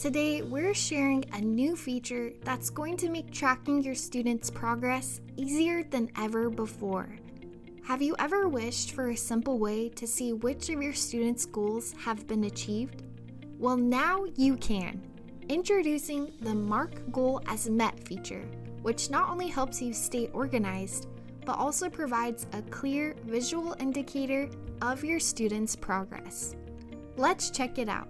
Today, we're sharing a new feature that's going to make tracking your students' progress easier than ever before. Have you ever wished for a simple way to see which of your students' goals have been achieved? Well, now you can. Introducing the Mark Goal as Met feature, which not only helps you stay organized, but also provides a clear visual indicator of your students' progress. Let's check it out.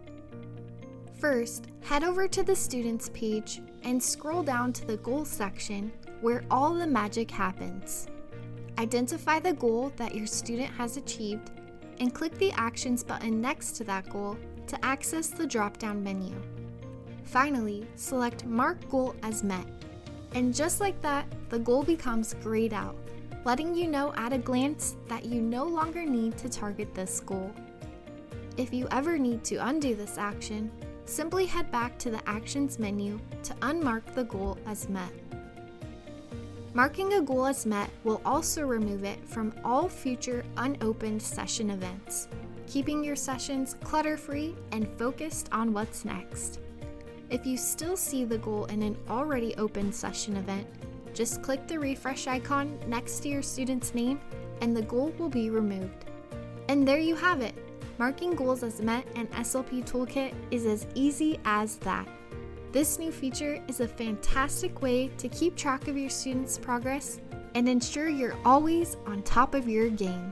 First, head over to the Students page and scroll down to the Goals section where all the magic happens. Identify the goal that your student has achieved and click the Actions button next to that goal to access the drop-down menu. Finally, select Mark Goal as Met. And just like that, the goal becomes grayed out, letting you know at a glance that you no longer need to target this goal. If you ever need to undo this action, simply head back to the Actions menu to unmark the goal as met. Marking a goal as met will also remove it from all future unopened session events, keeping your sessions clutter-free and focused on what's next. If you still see the goal in an already open session event, just click the refresh icon next to your student's name and the goal will be removed. And there you have it! Marking goals as met and SLP Toolkit is as easy as that. This new feature is a fantastic way to keep track of your students' progress and ensure you're always on top of your game.